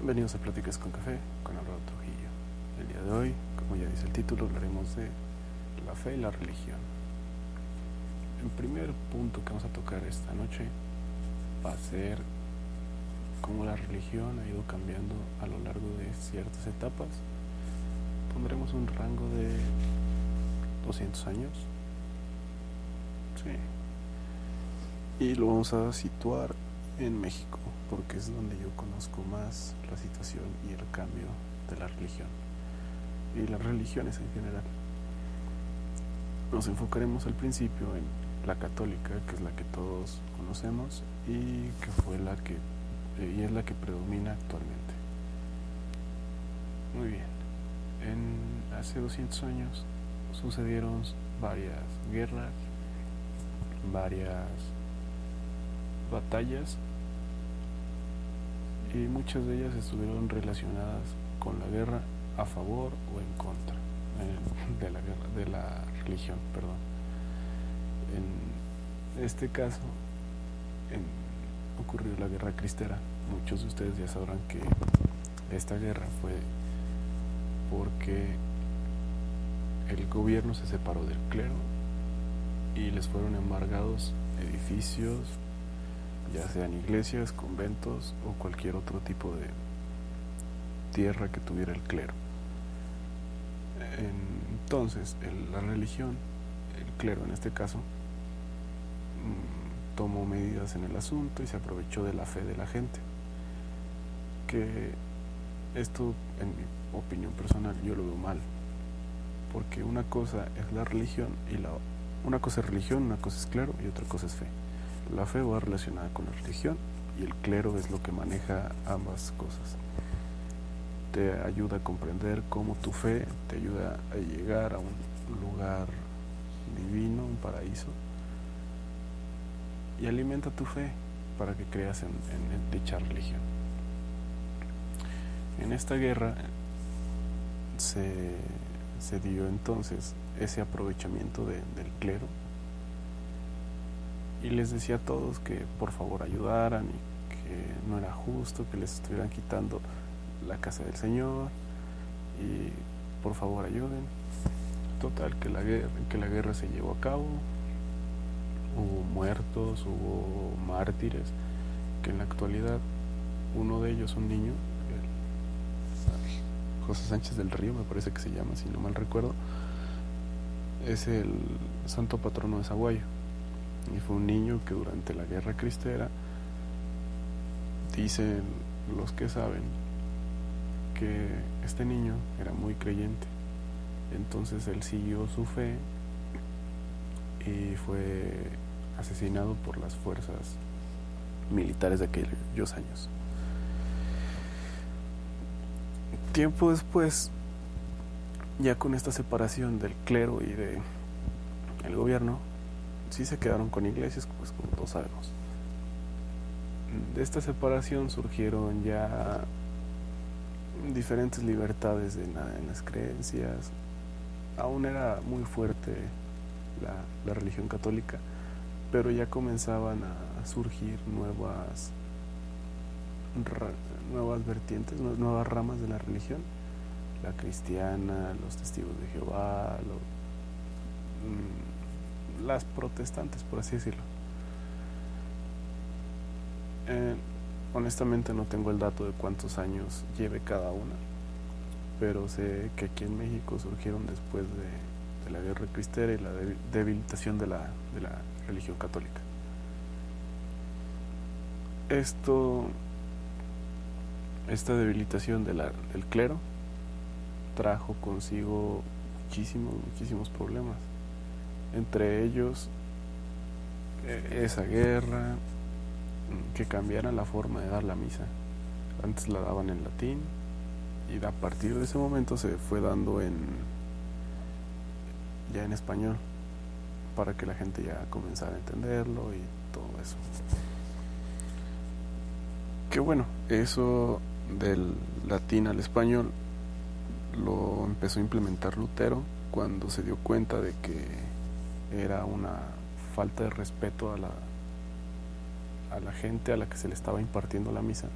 Bienvenidos a Pláticas con Café con Alvaro Trujillo. El día de hoy, como ya dice el título, hablaremos de la fe y la religión. El primer punto que vamos a tocar esta noche va a ser cómo la religión ha ido cambiando a lo largo de ciertas etapas. Pondremos un rango de 200 años. Sí. Y lo vamos a situar en México, porque es donde yo conozco más la situación y el cambio de la religión y las religiones en general. Nos enfocaremos al principio en la católica, que es la que todos conocemos y que es la que predomina actualmente. Muy bien. Hace 200 años sucedieron varias guerras, varias batallas, y muchas de ellas estuvieron relacionadas con la guerra a favor o en contra de la religión, perdón. En este caso ocurrió la guerra cristera. Muchos de ustedes ya sabrán que esta guerra fue porque el gobierno se separó del clero y les fueron embargados edificios, ya sean iglesias, conventos o cualquier otro tipo de tierra que tuviera el clero. Entonces, la religión, el clero en este caso, tomó medidas en el asunto y se aprovechó de la fe de la gente. Que esto, en mi opinión personal, yo lo veo mal, porque una cosa es la religión una cosa es religión, una cosa es clero y otra cosa es fe. La fe va relacionada con la religión y el clero es lo que maneja ambas cosas. Te ayuda a comprender cómo tu fe te ayuda a llegar a un lugar divino, un paraíso, y alimenta tu fe para que creas en dicha religión. En esta guerra se dio entonces ese aprovechamiento del clero, y les decía a todos que por favor ayudaran y que no era justo que les estuvieran quitando la casa del Señor y por favor ayuden. Total, que la guerra se llevó a cabo, hubo muertos, hubo mártires, que en la actualidad uno de ellos, un niño, José Sánchez del Río me parece que se llama, si no mal recuerdo, es el santo patrono de Zaguayo. Y fue un niño que durante la guerra cristera, dicen los que saben, que este niño era muy creyente. Entonces él siguió su fe y fue asesinado por las fuerzas militares de aquellos años. Tiempo después, ya con esta separación del clero y del gobierno, sí se quedaron con iglesias, pues como todos sabemos. De esta separación surgieron ya diferentes libertades en las creencias. Aún era muy fuerte la religión católica, pero ya comenzaban a surgir nuevas vertientes, nuevas ramas de la religión: la cristiana, los testigos de Jehová, las protestantes, por así decirlo. Honestamente no tengo el dato de cuántos años lleve cada una, pero sé que aquí en México surgieron después de la guerra cristera y la debilitación de la religión católica. Esta debilitación del clero trajo consigo muchísimos problemas. Entre ellos, esa guerra, que cambiaran la forma de dar la misa. Antes la daban en latín y a partir de ese momento se fue dando ya en español, para que la gente ya comenzara a entenderlo y todo eso. Que bueno, eso del latín al español lo empezó a implementar Lutero cuando se dio cuenta de que era una falta de respeto a la gente a la que se le estaba impartiendo la misa,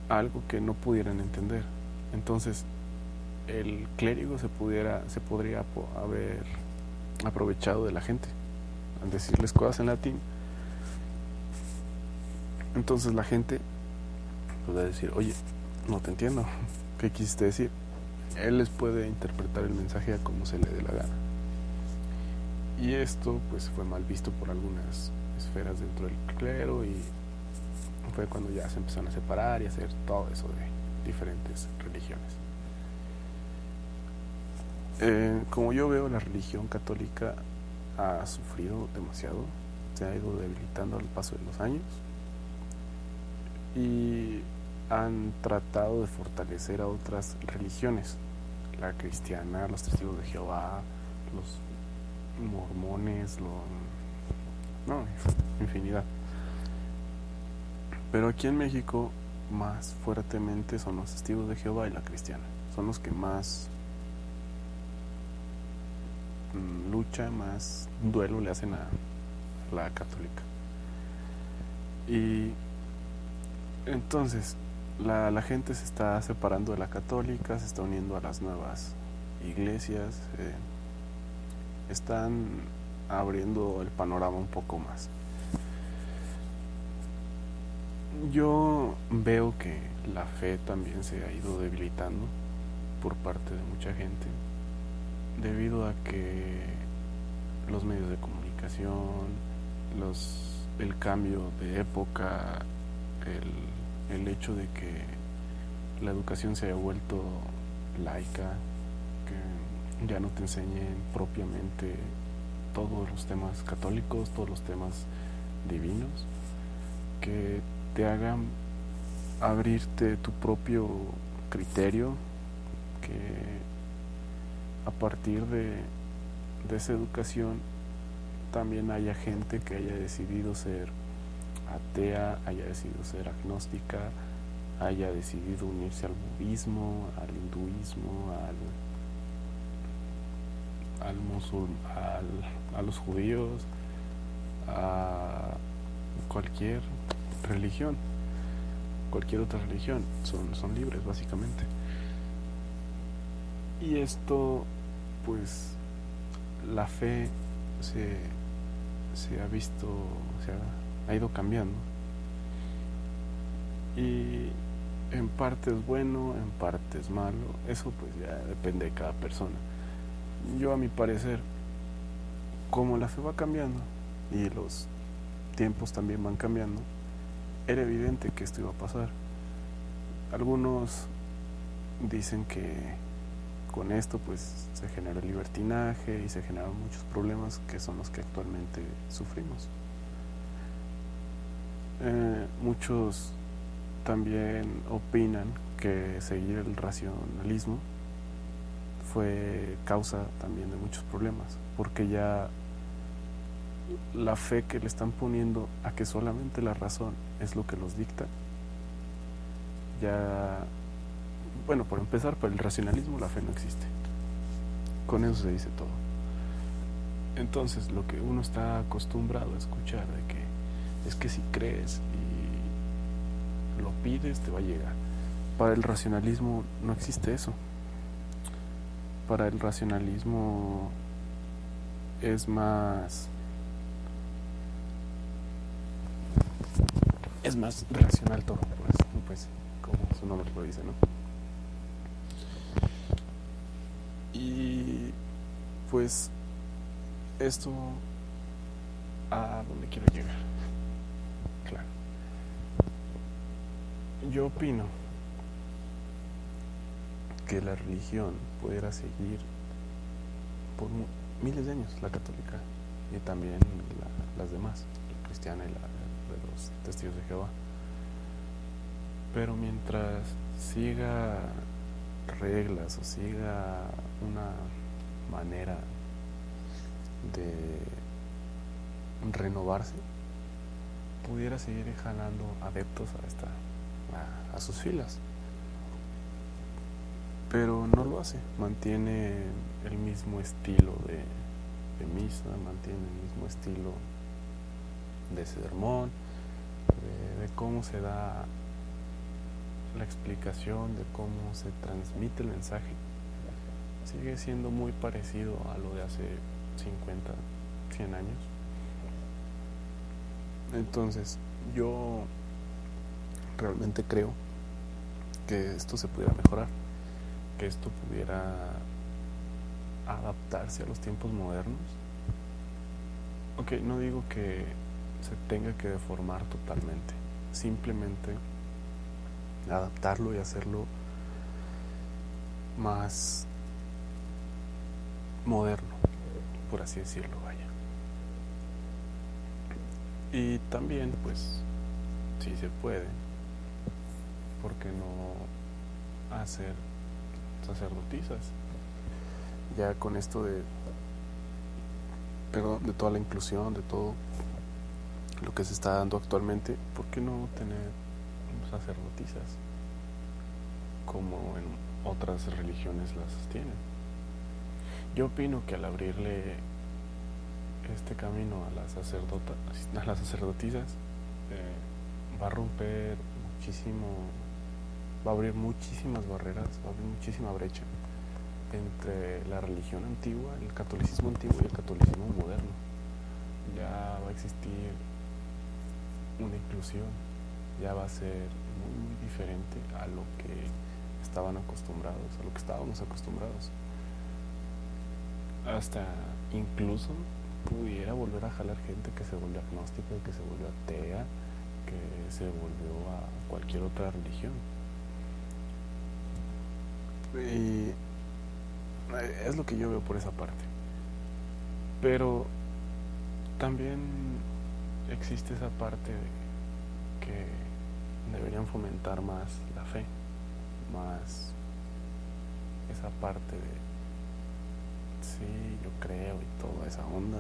algo que no pudieran entender. Entonces el clérigo se podría haber aprovechado de la gente al decirles cosas en latín. Entonces la gente puede decir, oye, no te entiendo, ¿qué quisiste decir? Él les puede interpretar el mensaje a como se le dé la gana. Y esto pues fue mal visto por algunas esferas dentro del clero, y fue cuando ya se empezaron a separar y a hacer todo eso de diferentes religiones. Como yo veo, la religión católica ha sufrido demasiado, se ha ido debilitando al paso de los años, y han tratado de fortalecer a otras religiones, la cristiana, los testigos de Jehová, los mormones, infinidad. Pero aquí en México más fuertemente son los testigos de Jehová y la cristiana, son los que más lucha, más duelo le hacen a la católica. Y entonces la gente se está separando de la católica, se está uniendo a las nuevas iglesias, están abriendo el panorama un poco más. Yo veo que la fe también se ha ido debilitando por parte de mucha gente, debido a que los medios de comunicación, el cambio de época, el hecho de que la educación se haya vuelto laica, que ya no te enseñen propiamente todos los temas católicos, todos los temas divinos, que te hagan abrirte tu propio criterio, que a partir de esa educación también haya gente que haya decidido ser atea, haya decidido ser agnóstica, haya decidido unirse al budismo, al hinduismo, a los judíos, a cualquier religión, cualquier otra religión, son libres básicamente. Y esto, pues, la fe se ha visto, ha ido cambiando, y en parte es bueno, en parte es malo. Eso pues ya depende de cada persona. Yo, a mi parecer, como la fe va cambiando y los tiempos también van cambiando, era evidente que esto iba a pasar. Algunos dicen que con esto pues se genera el libertinaje y se generan muchos problemas que son los que actualmente sufrimos. Muchos también opinan que seguir el racionalismo fue causa también de muchos problemas, porque ya la fe que le están poniendo a que solamente la razón es lo que los dicta, ya, bueno, por empezar, para el racionalismo la fe no existe, con eso se dice todo. Entonces lo que uno está acostumbrado a escuchar de que es que si crees y lo pides te va a llegar, para el racionalismo no existe eso. Para el racionalismo es más racional todo, pues como su nombre lo dice, ¿no? Y pues esto, a donde quiero llegar, claro, yo opino que la religión pudiera seguir por miles de años, la católica y también las demás, la cristiana y la de los testigos de Jehová, pero mientras siga reglas o siga una manera de renovarse, pudiera seguir jalando adeptos a sus filas, pero no lo hace. Mantiene el mismo estilo de misa, mantiene el mismo estilo de sermón, de cómo se da la explicación de cómo se transmite el mensaje sigue siendo muy parecido a lo de hace 50, 100 años. Entonces, yo realmente creo que esto se pudiera mejorar, que esto pudiera adaptarse a los tiempos modernos. Ok, no digo que se tenga que deformar totalmente, simplemente adaptarlo y hacerlo más moderno, por así decirlo, vaya. Y también, pues, si se puede, ¿por qué no hacer sacerdotisas? Ya con esto de toda la inclusión, de todo lo que se está dando actualmente, ¿por qué no tener sacerdotisas como en otras religiones las tienen? Yo opino que al abrirle este camino a las sacerdotisas va a romper muchísimo, va a abrir muchísimas barreras, va a abrir muchísima brecha entre la religión antigua, el catolicismo antiguo y el catolicismo moderno. Ya va a existir una inclusión, ya va a ser muy, muy diferente a lo que estaban acostumbrados, a lo que estábamos acostumbrados. Hasta incluso pudiera volver a jalar gente que se volvió agnóstica, que se volvió atea, que se volvió a cualquier otra religión. Y es lo que yo veo por esa parte. Pero también existe esa parte de que deberían fomentar más la fe, más esa parte de sí, yo creo y toda esa onda.